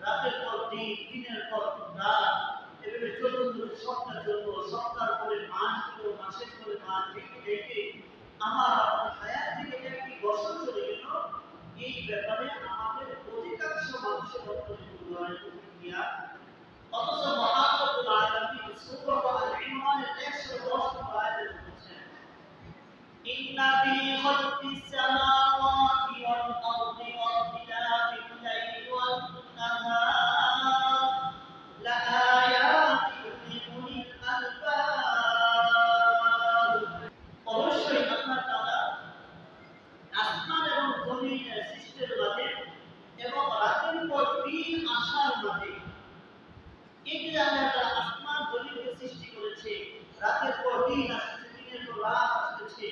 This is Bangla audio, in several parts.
রাতের পর দিন, দিনের পর রাত, এভাবে চলতে সপ্তাহ চলবো, সপ্তাহ করে মাস চলবো, মাসের করে মাস, দেখে দেখে আমার আপনার হায়াত থেকে একটি বছর চলে গেল। এই ব্যাপারে আমাদের অধিকাংশ মানুষের প্রতিক্রিয়া। অথচ মহান আলামিন সূরা আল ইমরানের 110 নম্বর আয়াতে বলেছেন, ইন্না ফি খালকিস সামাওয়াতি ওয়াল আরদি ওয়া ইখতিলাফিল লাইলি ওয়ান নাহার লাআয়াতিন লিউলিল আলবাব। অবশ্যই আল্লাহ তাআলা আসমান এবং জমিনের সৃষ্টির মাঝে এবং রাতের পর দিন আসার মাঝে, এই যে আল্লাহ তাআলা আসমান জমিনকে সৃষ্টি করেছে, রাতের পর দিন আসছে, দিনের পর রাত আসছে,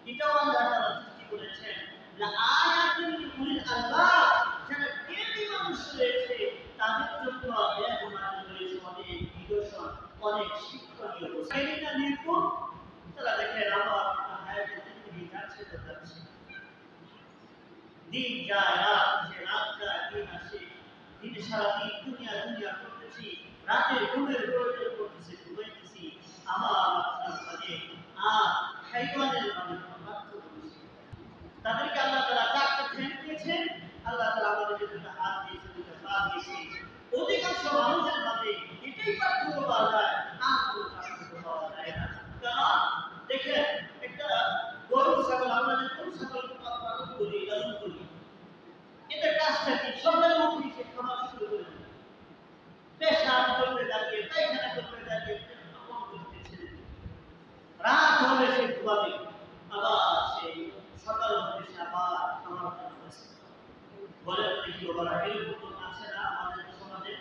এটাও আল্লাহ তাআলা সৃষ্টি করেছেন। লাআয়াতিন লিউলিল আলবাব, যারা জ্ঞানী মানুষ রয়েছে তাদের জন্য আয়াত নাযিল হয়েছে, অনেক নিদর্শন, অনেক শিক্ষণীয় বস্তু। এটা নির্ভর তারা দেখেন আমার হায়াতের জিন্দেগি যাচ্ছে তো যাচ্ছে, দিন যায় রাত আসে, রাত যায় দিন আসে, দিনে সারাদিন দুনিয়া দুনিয়া করতেছি, রাতের ঘুমের প্রয়োজন করতেছি, ঘুমাইতেছি। আমার আপনার মাঝে আর হাইওয়ানের মাঝে পার্থক্য বেশি। তাদেরকে আল্লাহ তাআলা চারটা ঠ্যাং দিয়েছেন, আল্লাহ তাআলা আমাদেরকে দুটো হাত দিয়েছে, দুটো পা দিয়েছে। অধিকাংশ মানুষের মাঝে এটাই পার্থক্য পাওয়া যায়, আর কোনো পার্থক্য পাওয়া যায় না। কারণ দেখেন, একটা গরু ছাগল, আমরা যে গরু ছাগল পালন করি, লালন করি, এদের কাজটা কি? সকালে উঠে সে খাবার শুরু করে দেয়, পেশাব করতে থাকে, পায়খানা করতে থাকে, আপন করতেছে, রাত হলে সে ঘুমাবে, আবার সেই সকাল হলে সে আবার খাবার করতেছে। বলে দেখি ওরা এরকম আছে না আমাদের সমাজে?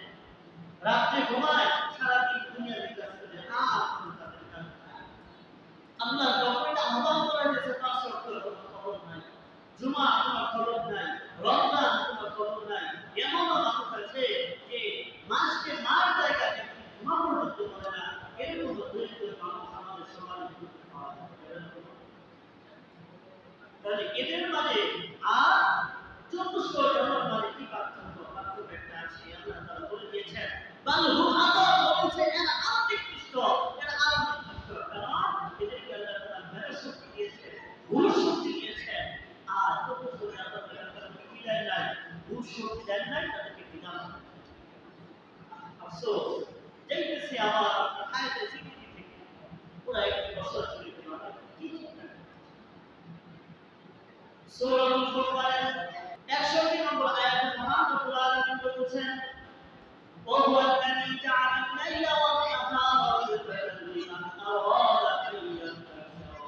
রাত্রে ঘুমায়, সারাদিন দুনিয়ার কাজ করে, আর তাদের কাজ নাই। আল্লাহ যখনই আহ্বান করা হয়েছে 5 ওয়াক্ত খবর নাই, জুমা তোমার খবর নাই, রমজান তোমার খবর নাই। এমন মানুষ আছে যে মাসকে মার জায়গায় জুমা পর্যন্ত করে না, এরকম দরিদ্র মানুষ আমাদের সমাজে পাওয়া যায়। তাহলে এদের মাঝে আর চতুষ্ক জনের মাঝে কি পার্থক্য? পার্থক্য একটা আছে, আল্লাহ তাআলা বলে দিয়েছেন, বাল হুম আদর বলেছে এরা আত্মিকৃষ্ট, এরা আত্মিকৃষ্ট। কারণ এদেরকে আল্লাহ তাআলা মেধা শক্তি দিয়েছে, ভুল শক্তি দিয়েছে। আর চতুষ্ক যাদেরকে তাদেরকে কি দেয় নাই, ভুল শক্তি দেন নাই, তাদেরকে বিধান। আফসোস দেখতেছি আমার হায়াতের জিন্দেগি থেকে পুরো একটি বছর চলে গেল, কি চিন্তা। সূরা আল-ফুরকানের 61 নম্বর আয়াতে মহান রব্বুল আলামিন বলেছেন, ওয়া হুয়া আল্লাযী জাআলা আল-লাইলা ওয়ান-নাহারা খিলফাতান লিমান আরাদা আন ইয়াযদাক্কারা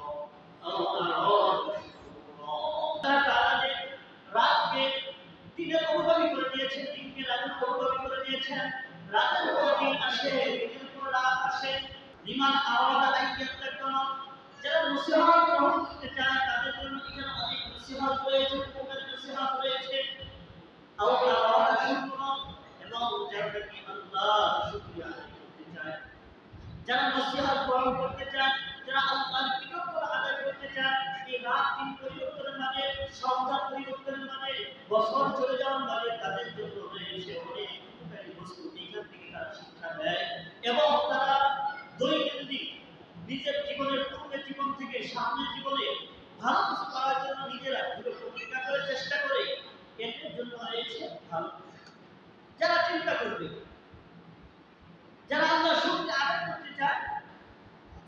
আও আরাদা শুকুরা। আল্লাহ তাআলা রাতকে দিনের অনুগামী করে দিয়েছেন, দিনকে রাতের অনুগামী করে দিয়েছেন। রাতের পর দিন আসে, দিনের পর রাত আসে। লিমান আরাদা আন ইয়াযদাক্কারা, যারা নসিহত গ্রহণ করতে চায় তাদের জন্য এখানে অনেক নসিহত রয়েছে, উপকারী নসিহত রয়েছে। আও আরাদা শুকরা, এবং যারা কি আল্লাহর শুকরিয়া আদায় করতে চায়, যারা নসিহত গ্রহণ করতে চায়, যারা আল্লাহর কৃতজ্ঞতা আদায় করতে চায়, এই রাত দিন পরিবর্তনের মাঝে, সন্ধ্যা পরিবর্তনের মাঝে, বছর চলে যাওয়ার মাঝে তাদের জন্য রয়েছে অনেক উপকারী বস্তু। এইখান থেকে তারা শিক্ষা দেয় এবং তারা দৈনন্দিন নিজের জীবনের পূর্বের জীবন থেকে সামনের জীবনে ভালো কিছু করার জন্য নিজেরা দৃঢ় প্রতিজ্ঞা করে চেষ্টা করে, এদের জন্য রয়েছে ভালো। যারা চিন্তা করবে, যারা আল্লাহ শুকরিয়া আদায় করতে চায়,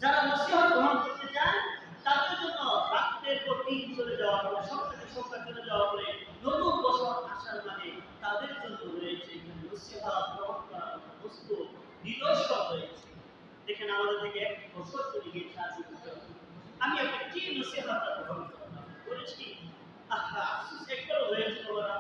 যারা নসিহত গ্রহণ করতে চায়, তাদের জন্য রাতের পর দিন চলে যাওয়া পরে, সপ্তাহে সপ্তাহ চলে যাওয়া পরে, নতুন বছর আসার মানে তাদের জন্য রয়েছে নসিহত গ্রহণ করার বস্তু, নিদর্শন রয়েছে। দেখেন আমাদের থেকে এক বছর চলে গিয়েছে, আমি একটা কি নসিহত গ্রহণ করেছি, আফসোস একবারও হয়েছে বাবা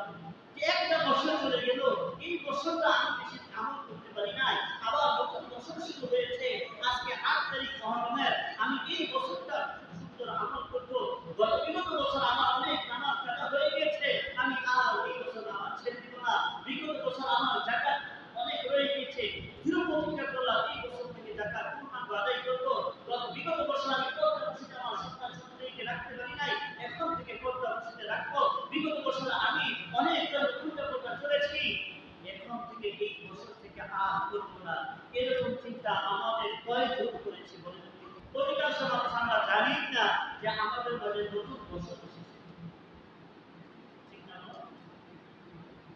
যে একটা বছর চলে গেল, এই বছরটা আমি বেশি আমল করতে পারি নাই। আবার নতুন বছর শুরু হয়েছে, আজকে 8 তারিখ মহরমের, আমি এই বছরটা সুন্দর আমল করবো। বিগত বছর আমার অনেক নামাজ কাটা হয়ে গেছে, আমি আর এই বছর আমার ছেড়ে দিব না। বিগত বছর আমার যাকাত অনেক রয়ে গেছে, দৃঢ় প্রতিজ্ঞা করলাম এই বছর থেকে যাকাত পূর্ণাঙ্গ আদায় করবো। বিগত বছর আমি পর্দা মসজিদে আমার সন্তান সন্ততিকে রাখতে পারি নাই, এখন থেকে পর্দা মসজিদে রাখবো। বিগত বছর আমি অনেক পূজা করতে চলেছি, থেকে এই বছর থেকে আর করবো না, এরকম চিন্তা আমাদের কয় দূর করেছে বলেন? অধিকাংশ মানুষ আমরা জানি না যে আমাদের মাঝে নতুন বছর এসেছে। ঠিক না?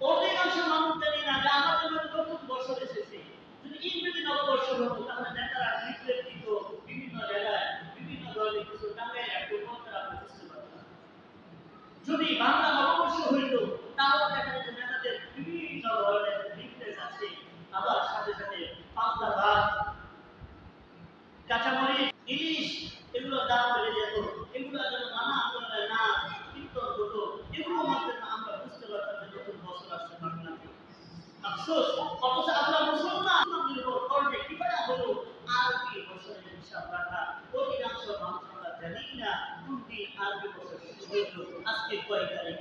অধিকাংশ মানুষ জানি না যে আমাদের মাঝে নতুন বছর এসেছে। যদি ইংরেজি নববর্ষ হতো তাহলে নেতারা লিফলেট দিত বিভিন্ন জায়গায়, বিভিন্ন ধরনের কিছু টাঙ্গায় একটু তারা বুঝতে পারতাম। যদি বাংলা নববর্ষ হইত তাহলে দেখা যেত নেতাদের বিভিন্ন ধরনের লিফলেট আছে, আবার সাথে সাথে পাতলা ভাত, কাঁচামরিচ, ইলিশ, এগুলোর দাম বেড়ে যেত। এগুলো যেন নানা ধরনের নাচ কীর্তন হতো, এগুলো মাধ্যমে আমরা বুঝতে পারতাম যে নতুন বছর আসছে বাংলাতে। আফসোস, অথচ আমরা মুসলমান নির্ভর করবে কিভাবে হলো আরবি বছরের হিসাব রাখা। অধিকাংশ মানুষ আমরা জানি না কোন দিন আরবি বছর শুরু হইল, আজকে কয় তারিখ।